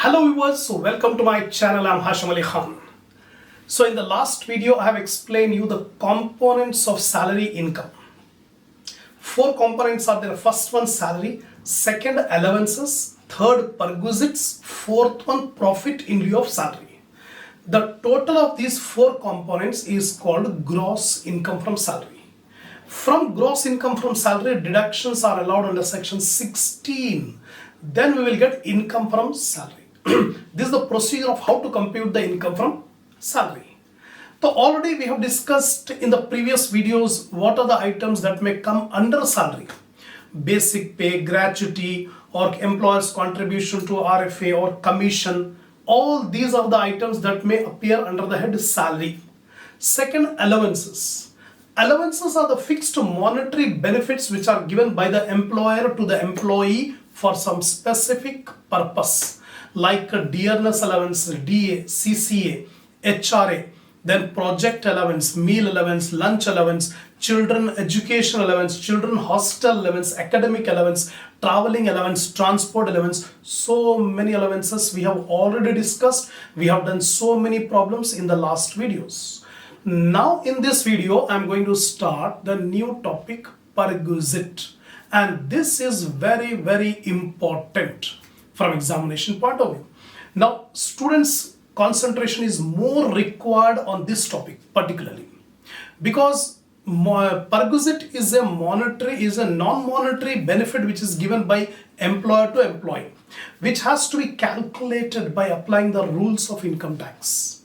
Hello viewers, so welcome to my channel. I'm Hasham. So in the last video I have explained you the components of salary income. Four components are there. First one salary, second allowances, third perquisites, fourth one profit in lieu of salary. The total of these four components is called gross income from salary. From gross income from salary, deductions are allowed under section 16. Then we will get income from salary. This is the procedure of how to compute the income from salary. So already we have discussed in the previous videos what are the items that may come under salary. Basic pay, gratuity, or employer's contribution to RFA or commission. All these are the items that may appear under the head salary. Second, allowances. Allowances are the fixed monetary benefits which are given by the employer to the employee for some specific purpose, like a dearness allowance, DA, CCA, HRA, then project allowance, meal allowance, lunch allowance, children education allowance, children hostel allowance, academic allowance, traveling allowance, transport allowance. So many allowances we have already discussed. We have done so many problems in the last videos. Now in this video, I am going to start the new topic, perquisite. And this is very, very important from examination point of view. Now, students' concentration is more required on this topic particularly because perquisite is a non-monetary benefit which is given by employer to employee, which has to be calculated by applying the rules of income tax.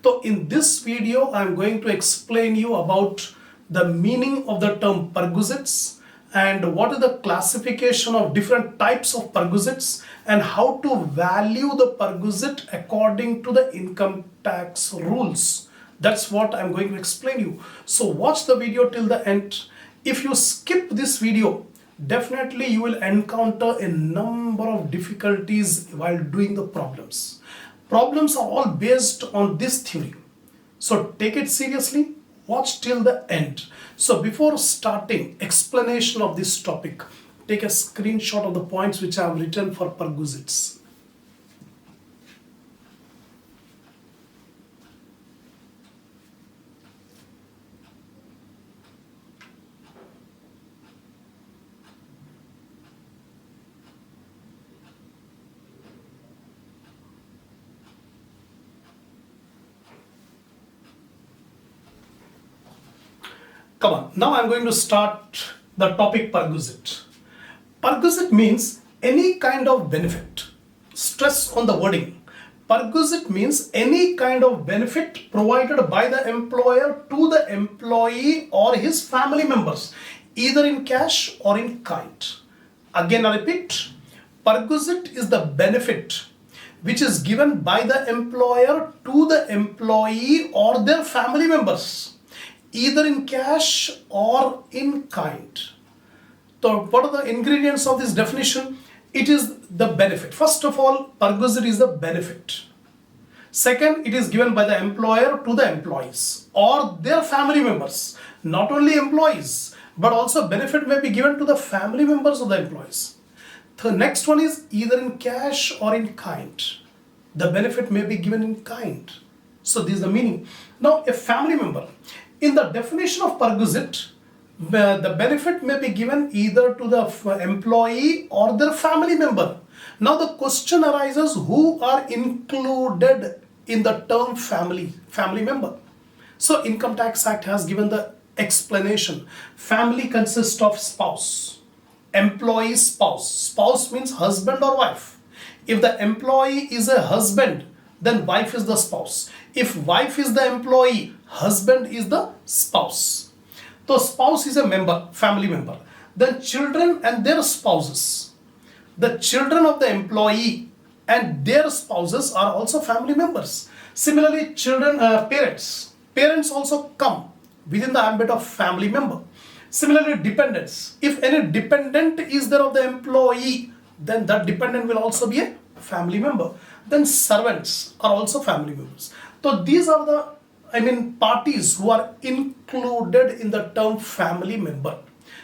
So in this video, I am going to explain you about the meaning of the term perquisites and what is the classification of different types of perquisites and how to value the perquisite according to the income tax rules. That's what I'm going to explain you. So watch the video till the end. If you skip this video, definitely you will encounter a number of difficulties while doing the problems. Problems are all based on this theory. So take it seriously. Watch till the end. So before starting explanation of this topic, take a screenshot of the points which I have written for perquisites. Come on, now I'm going to start the topic perquisite. Perquisite means any kind of benefit. Stress on the wording. Perquisite means any kind of benefit provided by the employer to the employee or his family members, either in cash or in kind. Again, I repeat, perquisite is the benefit which is given by the employer to the employee or their family members, either in cash or in kind. So what are the ingredients of this definition? It is the benefit. First of all, perquisite is the benefit. Second, it is given by the employer to the employees or their family members. Not only employees, but also benefit may be given to the family members of the employees. The next one is either in cash or in kind. The benefit may be given in kind. So this is the meaning. Now a family member. In the definition of perquisite, the benefit may be given either to the employee or their family member. Now the question arises, who are included in the term family member? So Income Tax Act has given the explanation. Family consists of spouse, employee spouse. Spouse means husband or wife. If the employee is a husband, then wife is the spouse. If wife is the employee, husband is the spouse. So spouse is a member, family member. Then children and their spouses. The children of the employee and their spouses are also family members. Similarly, parents. Parents also come within the ambit of family member. Similarly, dependents. If any dependent is there of the employee, then that dependent will also be a family member. Then servants are also family members. So these are the parties who are included in the term family member.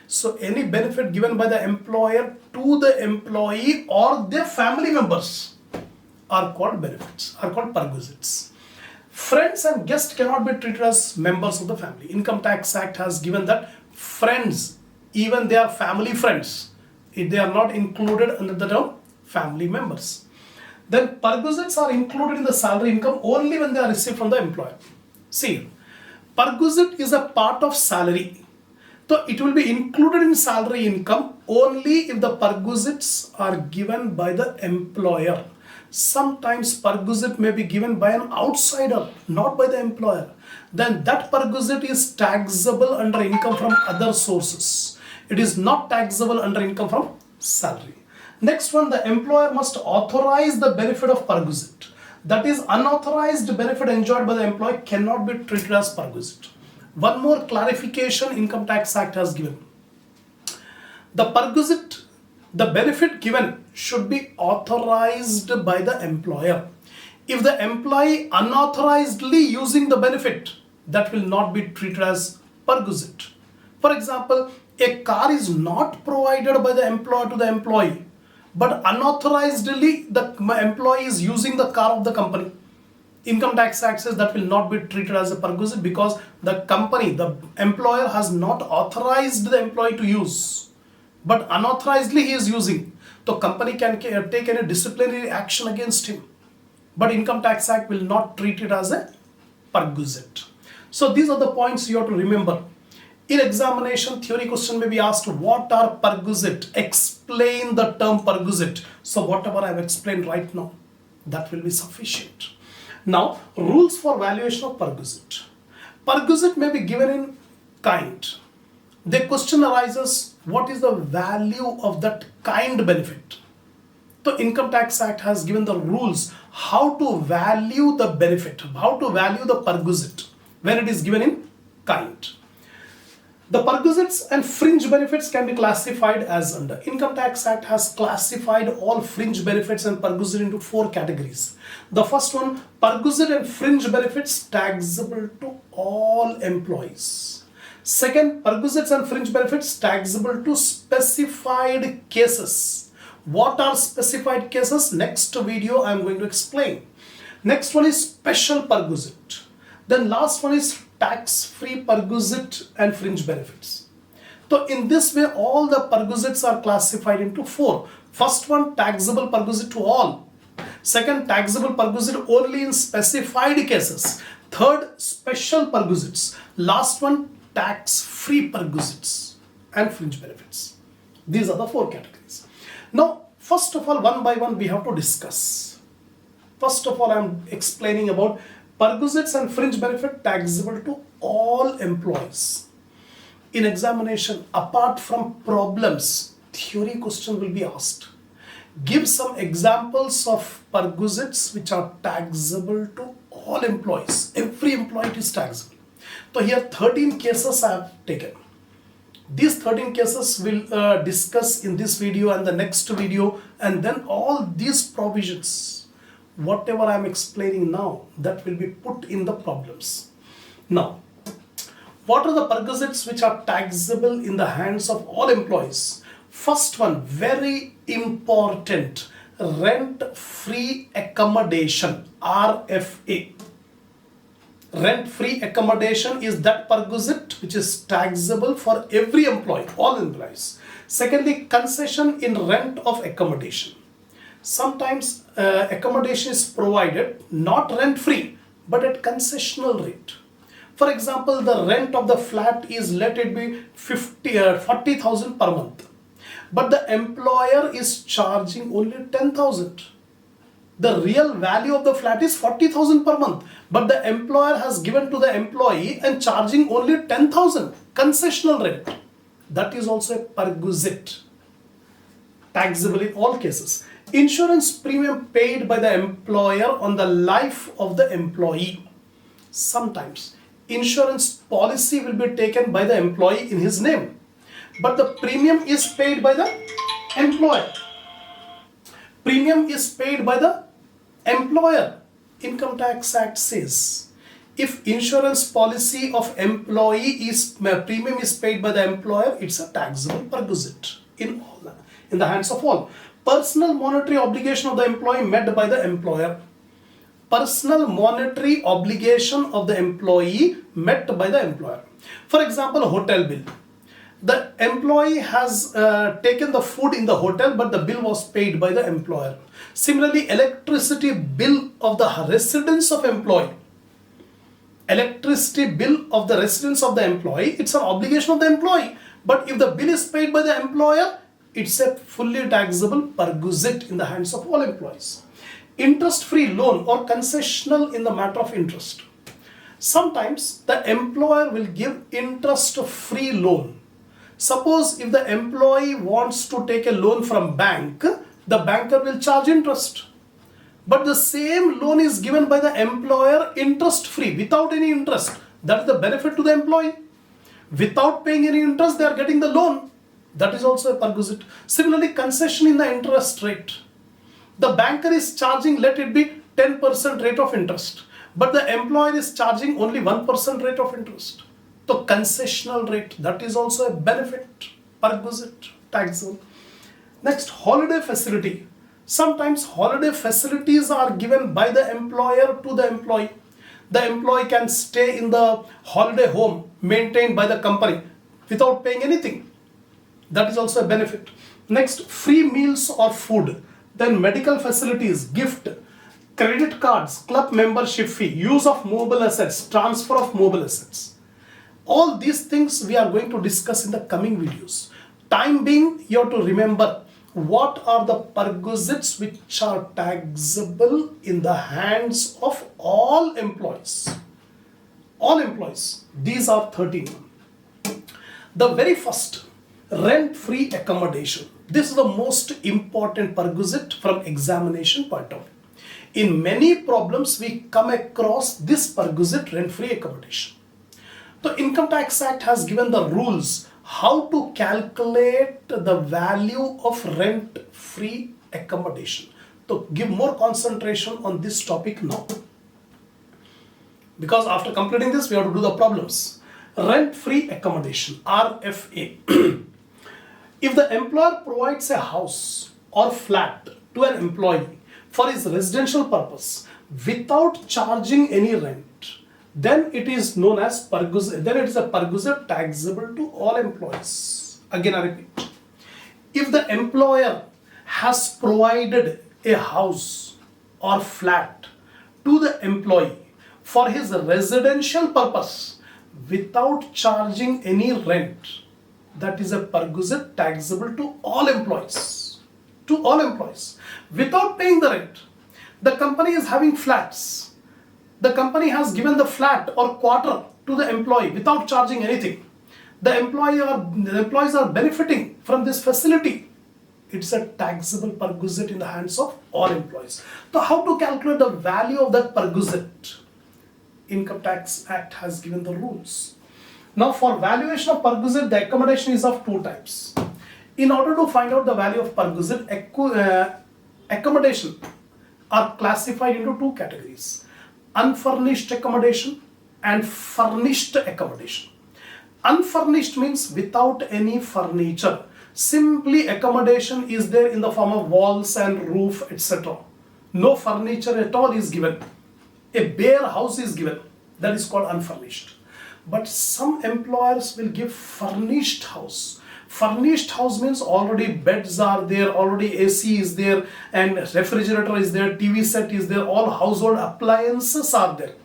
So any benefit given by the employer to the employee or their family members are called benefits, are called perquisites. Friends and guests cannot be treated as members of the family. Income Tax Act has given that friends, even they are family friends, they are not included under the term family members. Then perquisites are included in the salary income only when they are received from the employer. See, perquisite is a part of salary. So it will be included in salary income only if the perquisites are given by the employer. Sometimes perquisite may be given by an outsider, not by the employer. Then that perquisite is taxable under income from other sources. It is not taxable under income from salary. Next one, the employer must authorize the benefit of perquisite. That is, unauthorized benefit enjoyed by the employee cannot be treated as perquisite. One more clarification Income Tax Act has given. The perquisite, the benefit given should be authorized by the employer. If the employee unauthorizedly using the benefit, that will not be treated as perquisite. For example, a car is not provided by the employer to the employee, but unauthorizedly the employee is using the car of the company. Income Tax Act says that will not be treated as a perquisite because the company, the employer has not authorized the employee to use, but unauthorizedly he is using. The company can take any disciplinary action against him, but Income Tax Act will not treat it as a perquisite. So these are the points you have to remember. In examination, theory question may be asked, what are perquisite? Explain the term perquisite. So whatever I have explained right now, that will be sufficient. Now, rules for valuation of perquisite. Perquisite may be given in kind. The question arises, what is the value of that kind benefit? The Income Tax Act has given the rules how to value the benefit, how to value the perquisite when it is given in kind. The perquisites and fringe benefits can be classified as under. Income Tax Act has classified all fringe benefits and perquisite into 4 categories. The first one, perquisite and fringe benefits taxable to all employees. Second, perquisites and fringe benefits taxable to specified cases. What are specified cases? Next video I am going to explain. Next one is special perquisite. Then last one is tax-free perquisite and fringe benefits. So in this way, all the perquisites are classified into 4. First one, taxable perquisite to all. Second, taxable perquisite only in specified cases. Third, special perquisites. Last one, tax-free perquisites and fringe benefits. These are the 4 categories. Now, first of all, one by one we have to discuss. First of all, I am explaining about perquisites and fringe benefit taxable to all employees. In examination, apart from problems, theory question will be asked. Give some examples of perquisites which are taxable to all employees. Every employee is taxable. So here 13 cases I have taken. These 13 cases will discuss in this video and the next video, and then all these provisions, whatever I am explaining now, that will be put in the problems. Now, what are the perquisites which are taxable in the hands of all employees? First one, very important, rent-free accommodation, RFA. Rent-free accommodation is that perquisite which is taxable for every employee, all employees. Secondly, concession in rent of accommodation. Sometimes accommodation is provided not rent-free but at concessional rate. For example, the rent of the flat is, let it be 40,000 per month, but the employer is charging only 10,000. The real value of the flat is 40,000 per month, but the employer has given to the employee and charging only 10,000 concessional rent. That is also a perquisite, taxable in all cases. Insurance premium paid by the employer on the life of the employee. Sometimes insurance policy will be taken by the employee in his name, but the premium is paid by the employer. Premium is paid by the employer. Income Tax Act says if insurance policy of employee is premium is paid by the employer, it's a taxable perquisite in the hands of all. Personal monetary obligation of the employee met by the employer. Personal monetary obligation of the employee met by the employer. For example, hotel bill. The employee has taken the food in the hotel, but the bill was paid by the employer. Similarly, electricity bill of the residence of employee. Electricity bill of the residence of the employee, it's an obligation of the employee. But if the bill is paid by the employer, it's a fully taxable perquisite in the hands of all employees. Interest-free loan or concessional in the matter of interest. Sometimes the employer will give interest-free loan. Suppose if the employee wants to take a loan from bank, the banker will charge interest. But the same loan is given by the employer interest-free, without any interest. That is the benefit to the employee. Without paying any interest, they are getting the loan. That is also a perquisite. Similarly, concession in the interest rate. The banker is charging, let it be 10% rate of interest. But the employer is charging only 1% rate of interest. So concessional rate, that is also a benefit, perquisite, taxable. Next, holiday facility. Sometimes holiday facilities are given by the employer to the employee. The employee can stay in the holiday home maintained by the company without paying anything. That is also a benefit. Next, free meals or food. Then medical facilities, gift, credit cards, club membership fee, use of mobile assets, transfer of mobile assets. All these things we are going to discuss in the coming videos. Time being, you have to remember what are the perquisites which are taxable in the hands of all employees. All employees. These are 13. The very first, rent-free accommodation. This is the most important perquisite from examination point of view. In many problems, we come across this perquisite, rent-free accommodation. The Income Tax Act has given the rules how to calculate the value of rent-free accommodation. So give more concentration on this topic now. Because after completing this, we have to do the problems. Rent-free accommodation, RFA. If the employer provides a house or flat to an employee for his residential purpose without charging any rent, then it is known as perquisite. Then it is a perquisite taxable to all employees. Again, I repeat. If the employer has provided a house or flat to the employee for his residential purpose without charging any rent, that is a perquisite taxable to all employees. To all employees. Without paying the rent. The company is having flats. The company has given the flat or quarter to the employee without charging anything. The employees are benefiting from this facility. It's a taxable perquisite in the hands of all employees. So how to calculate the value of that perquisite? Income Tax Act has given the rules. Now for valuation of perquisite, the accommodation is of two types. In order to find out the value of perquisite, accommodation are classified into two categories. Unfurnished accommodation and furnished accommodation. Unfurnished means without any furniture. Simply accommodation is there in the form of walls and roof, etc. No furniture at all is given. A bare house is given. That is called unfurnished. But some employers will give furnished house. Furnished house means already beds are there, already AC is there, and refrigerator is there, TV set is there, all household appliances are there.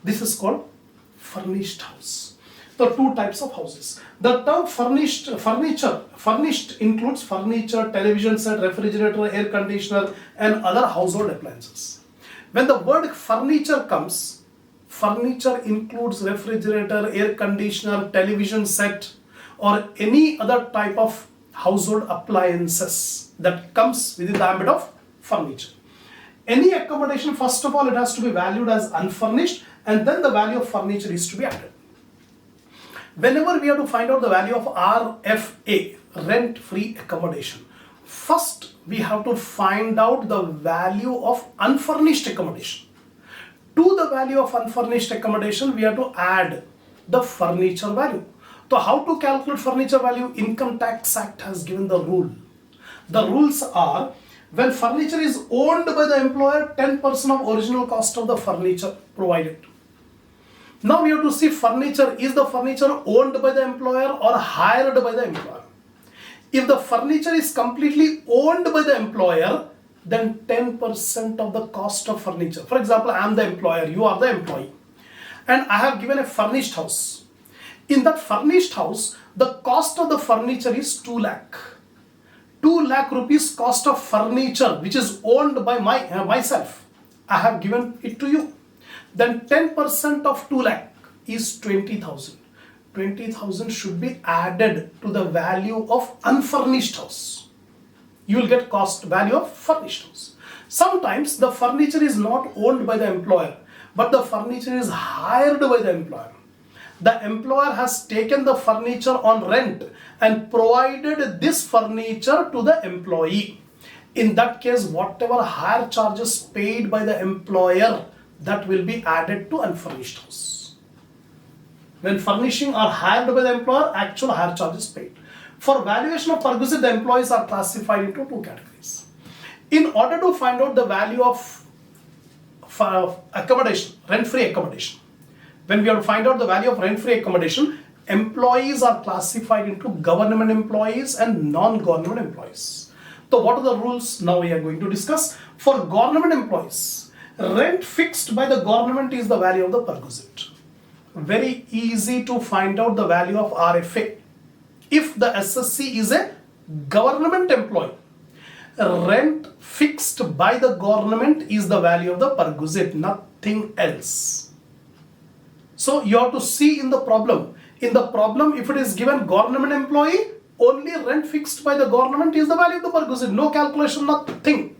This is called furnished house. There are two types of houses. The term furnished includes furniture, television set, refrigerator, air conditioner, and other household appliances. When the word furniture comes, furniture includes refrigerator, air conditioner, television set, or any other type of household appliances that comes within the ambit of furniture. Any accommodation, first of all, it has to be valued as unfurnished, and then the value of furniture is to be added. Whenever we have to find out the value of RFA, rent-free accommodation, first we have to find out the value of unfurnished accommodation. To the value of unfurnished accommodation, we have to add the furniture value. So how to calculate furniture value? Income Tax Act has given the rule. The rules are, when furniture is owned by the employer, 10% of original cost of the furniture provided. Now we have to see furniture. Is the furniture owned by the employer or hired by the employer? If the furniture is completely owned by the employer, then 10% of the cost of furniture. For example, I am the employer, you are the employee, and I have given a furnished house. In that furnished house, the cost of the furniture is 2 lakh. 2 lakh rupees cost of furniture which is owned by myself. I have given it to you. Then 10% of 2 lakh is 20,000. 20,000 should be added to the value of unfurnished house. You will get cost value of furnished house. Sometimes the furniture is not owned by the employer, but the furniture is hired by the employer. The employer has taken the furniture on rent and provided this furniture to the employee. In that case, whatever hire charges paid by the employer, that will be added to unfurnished house. When furnishing are hired by the employer, actual hire charges paid. For valuation of perquisite, the employees are classified into 2 categories. In order to find out the value of accommodation, rent-free accommodation, when we have to find out the value of rent-free accommodation, employees are classified into government employees and non-government employees. So what are the rules now we are going to discuss? For government employees, rent fixed by the government is the value of the perquisite. Very easy to find out the value of RFA. If the SSC is a government employee, rent fixed by the government is the value of the perquisite, nothing else. So you have to see in the problem. In the problem, if it is given government employee, only rent fixed by the government is the value of the perquisite. No calculation, nothing.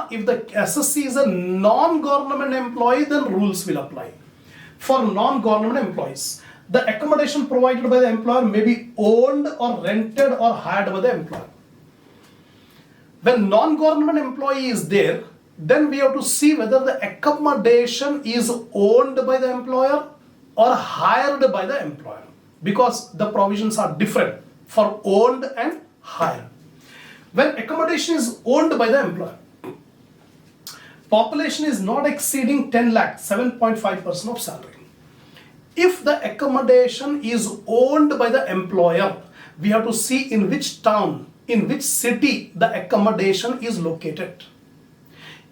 If the SSC is a non-government employee, then rules will apply. For non-government employees, the accommodation provided by the employer may be owned or rented or hired by the employer. When non-government employee is there, then we have to see whether the accommodation is owned by the employer or hired by the employer, because the provisions are different for owned and hired. When accommodation is owned by the employer, population is not exceeding 10 lakh, 7.5% of salary. If the accommodation is owned by the employer, we have to see in which town, in which city the accommodation is located.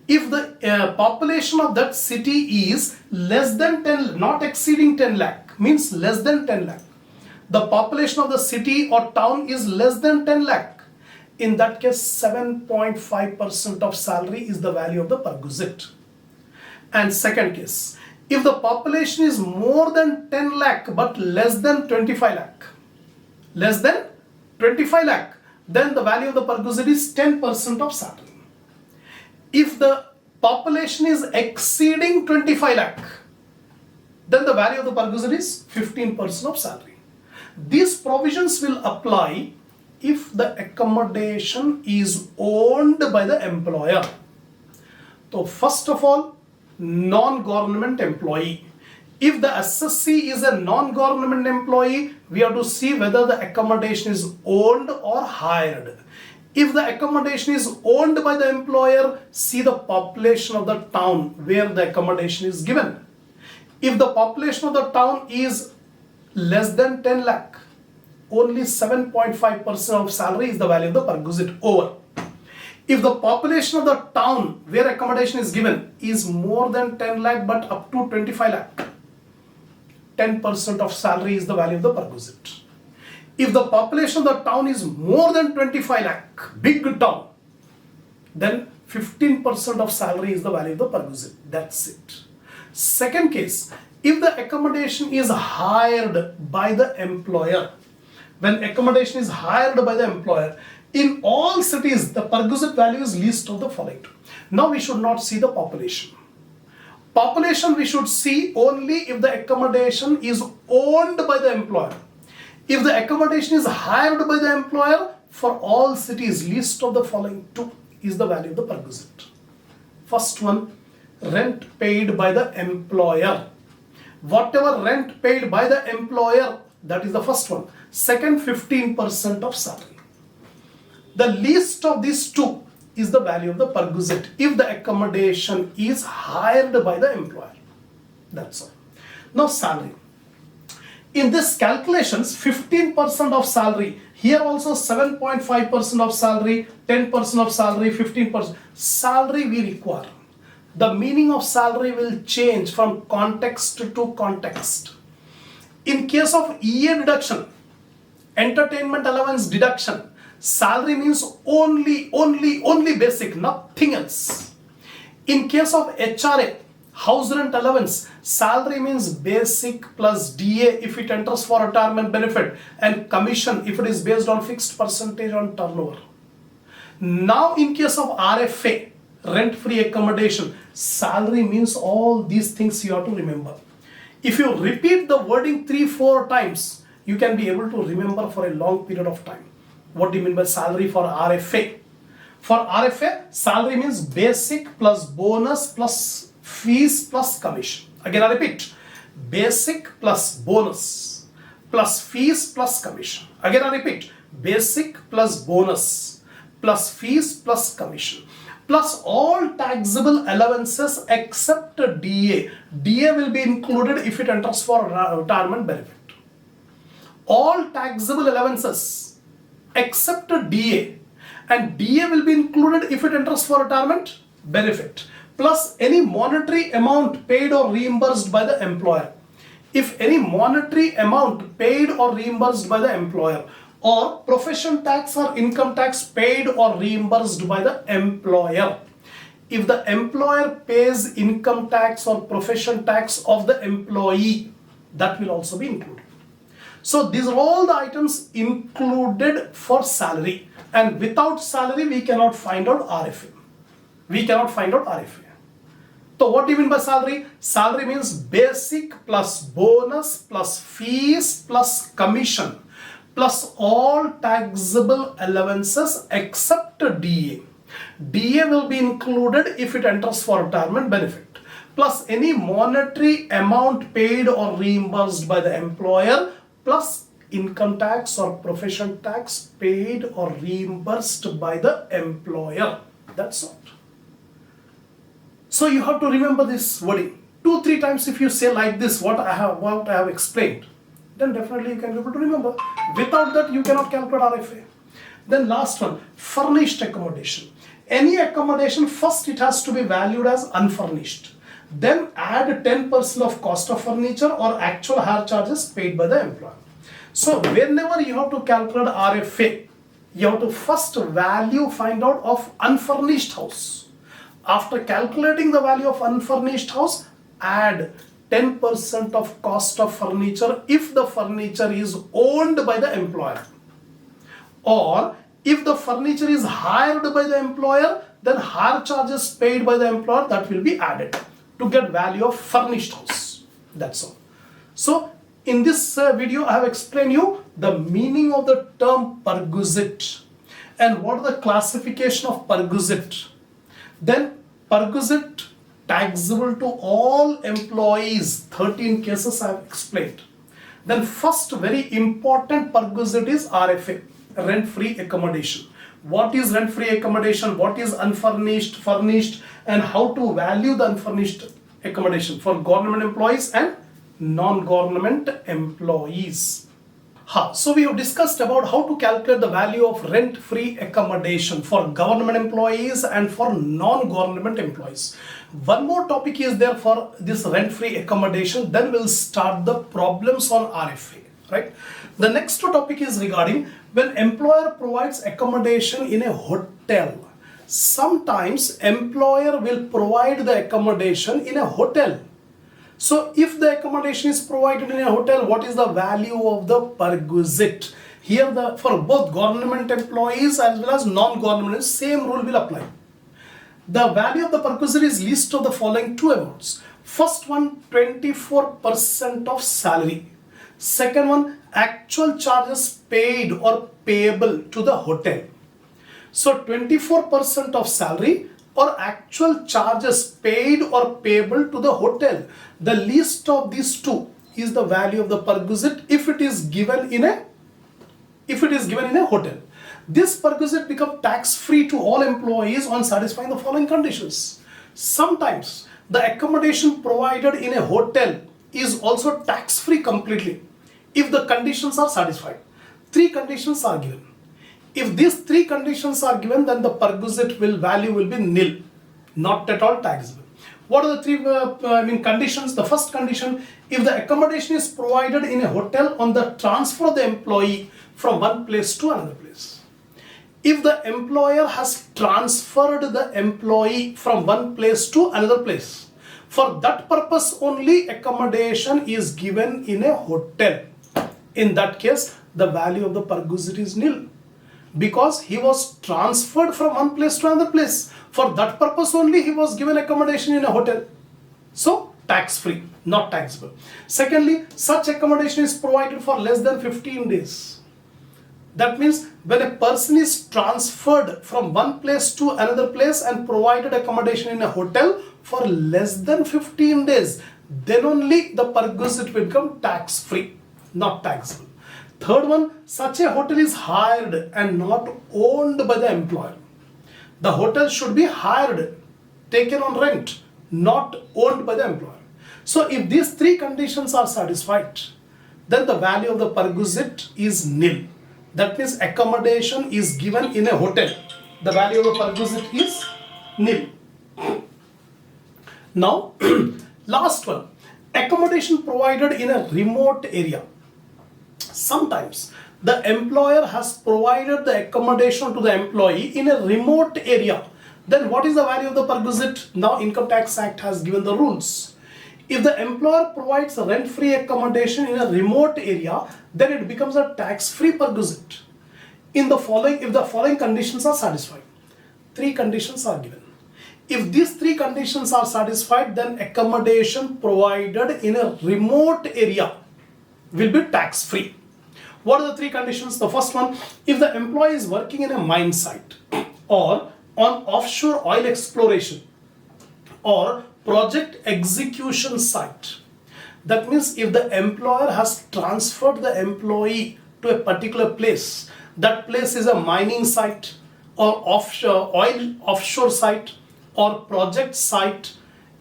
If the population of that city is less than 10, not exceeding 10 lakh, means less than 10 lakh. The population of the city or town is less than 10 lakh. In that case, 7.5% of salary is the value of the perquisite. And second case, if the population is more than 10 lakh but less than 25 lakh, then the value of the perquisite is 10% of salary. If the population is exceeding 25 lakh, then the value of the perquisite is 15% of salary. These provisions will apply if the accommodation is owned by the employer. So first of all, non-government employee. If the SSC is a non-government employee, we have to see whether the accommodation is owned or hired. If the accommodation is owned by the employer, see the population of the town where the accommodation is given. If the population of the town is less than 10 lakh, only 7.5% of salary is the value of the perquisite. Over. If the population of the town where accommodation is given is more than 10 lakh but up to 25 lakh, 10% of salary is the value of the perquisite. If the population of the town is more than 25 lakh, big town, then 15% of salary is the value of the perquisite. That's it. Second case, if the accommodation is hired by the employer, when accommodation is hired by the employer, in all cities, the perquisite value is least of the following. Now we should not see the population. Population we should see only if the accommodation is owned by the employer. If the accommodation is hired by the employer, for all cities, least of the following two is the value of the perquisite. First one, rent paid by the employer. Whatever rent paid by the employer, that is the first one. Second, 15% of salary. The least of these two is the value of the perquisite if the accommodation is hired by the employer. That's all. Now salary. In this calculations, 15% of salary, here also 7.5% of salary, 10% of salary, 15% salary we require. The meaning of salary will change from context to context. In case of EA deduction, entertainment allowance deduction, salary means only basic, nothing else. In case of HRA, house rent allowance, salary means basic plus DA if it enters for retirement benefit, and commission if it is based on fixed percentage on turnover. Now in case of RFA, rent-free accommodation, salary means all these things you have to remember. If you repeat the wording 3-4 times, you can be able to remember for a long period of time. What do you mean by salary for RFA? For RFA, salary means basic plus bonus plus fees plus commission. Again I repeat, basic plus bonus plus fees plus commission. Again I repeat, basic plus bonus plus fees plus commission plus all taxable allowances except DA. DA will be included if it enters for retirement benefit. All taxable allowances except DA, and DA will be included if it enters for retirement benefit, plus any monetary amount paid or reimbursed by the employer. If any monetary amount paid or reimbursed by the employer, or profession tax or income tax paid or reimbursed by the employer. If the employer pays income tax or profession tax of the employee, that will also be included. So these are all the items included for salary, and without salary we cannot find out RFA. We cannot find out RFA. So what do you mean by salary? Salary means basic plus bonus plus fees plus commission plus all taxable allowances except DA. DA will be included if it enters for retirement benefit, plus any monetary amount paid or reimbursed by the employer, plus income tax or profession tax paid or reimbursed by the employer. That's all. So you have to remember this wording 2-3 times. If you say like this, what I have explained, then definitely you can be able to remember. Without that, you cannot calculate RFA. Then last one, furnished accommodation. Any accommodation, first it has to be valued as unfurnished. Then add 10% of cost of furniture or actual hire charges paid by the employer. So whenever you have to calculate RFA, you have to first find out of unfurnished house. After calculating the value of unfurnished house, add 10% of cost of furniture if the furniture is owned by the employer, or if the furniture is hired by the employer, then hire charges paid by the employer, that will be added to get value of furnished house. That's all. So in this video I have explained you the meaning of the term perquisite and what are the classification of perquisite. Then perquisite taxable to all employees, 13 cases I have explained. Then first very important perquisite is RFA, rent-free accommodation. What is rent-free accommodation, what is unfurnished, furnished, and how to value the unfurnished accommodation for government employees and non-government employees. So we have discussed about how to calculate the value of rent-free accommodation for government employees and for non-government employees. One more topic is there for this rent-free accommodation, then we'll start the problems on RFA, right? The next topic is regarding when employer provides accommodation in a hotel. Sometimes employer will provide the accommodation in a hotel. So if the accommodation is provided in a hotel, what is the value of the perquisite? Here for both government employees as well as non-government, same rule will apply. The value of the perquisite is list of the following two amounts. First one, 24% of salary. Second one, actual charges paid or payable to the hotel. So 24% of salary or actual charges paid or payable to the hotel. The least of these two is the value of the perquisite if it is given in a hotel. This perquisite becomes tax-free to all employees on satisfying the following conditions. Sometimes the accommodation provided in a hotel is also tax-free completely if the conditions are satisfied. 3 conditions are given. If these 3 conditions are given, then the perquisite value will be nil, not at all taxable. What are the 3 conditions? The first condition, if the accommodation is provided in a hotel on the transfer of the employee from one place to another place. If the employer has transferred the employee from one place to another place, for that purpose only accommodation is given in a hotel. In that case, the value of the perquisite is nil, because he was transferred from one place to another place. For that purpose only he was given accommodation in a hotel. So tax-free, not taxable. Secondly, such accommodation is provided for less than 15 days. That means when a person is transferred from one place to another place and provided accommodation in a hotel for less than 15 days, then only the perquisite will become tax-free, not taxable. Third one, such a hotel is hired and not owned by the employer. The hotel should be hired, taken on rent, not owned by the employer. So if these 3 conditions are satisfied, then the value of the perquisite is nil. That means accommodation is given in a hotel. The value of the perquisite is nil. Now, last one, accommodation provided in a remote area. Sometimes the employer has provided the accommodation to the employee in a remote area. Then what is the value of the perquisite? Now Income Tax Act has given the rules. If the employer provides rent-free accommodation in a remote area, then it becomes a tax-free perquisite. If the following conditions are satisfied. 3 conditions are given. If these 3 conditions are satisfied, then accommodation provided in a remote area will be tax-free. What are the 3 conditions? The first one, if the employee is working in a mine site or on offshore oil exploration or project execution site. That means if the employer has transferred the employee to a particular place, that place is a mining site or offshore site or project site,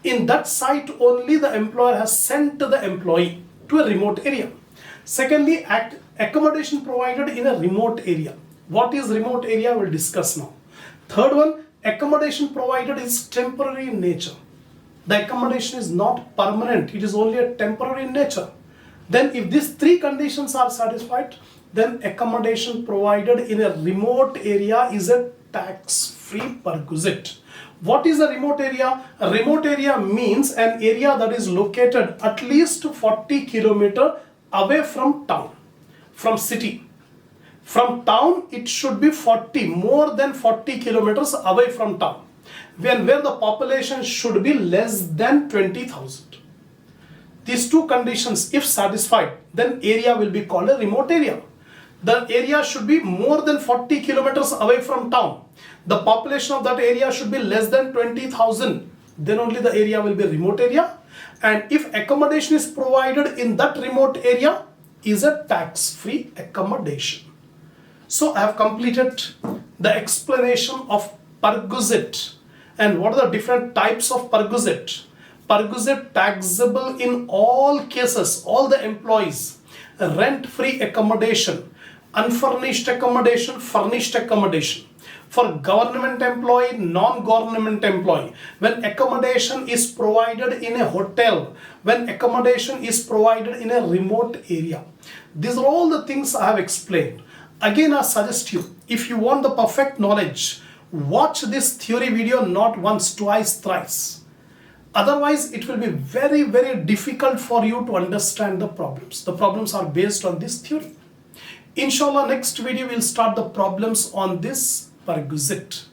in that site only the employer has sent the employee to a remote area. Secondly, accommodation provided in a remote area. What is remote area? We'll discuss now. Third one, accommodation provided is temporary in nature. The accommodation is not permanent, it is only a temporary in nature. Then if these 3 conditions are satisfied, then accommodation provided in a remote area is a tax-free perquisite. What is a remote area? A remote area means an area that is located at least 40 kilometers away from town, from city. From town it should be more than 40 kilometers away from town, where the population should be less than 20,000. These 2 conditions if satisfied, then area will be called a remote area. The area should be more than 40 kilometers away from town. The population of that area should be less than 20,000. Then only the area will be a remote area. And if accommodation is provided in that remote area, is a tax-free accommodation. So I have completed the explanation of perquisite and what are the different types of perquisite. Perquisite taxable in all cases, all the employees. Rent-free accommodation, unfurnished accommodation, furnished accommodation. For government employee, non-government employee, when accommodation is provided in a hotel, when accommodation is provided in a remote area. These are all the things I have explained. Again, I suggest you, if you want the perfect knowledge, watch this theory video not once, twice, thrice. Otherwise, it will be very, very difficult for you to understand the problems. The problems are based on this theory. Inshallah, next video we'll start the problems on this perquisite.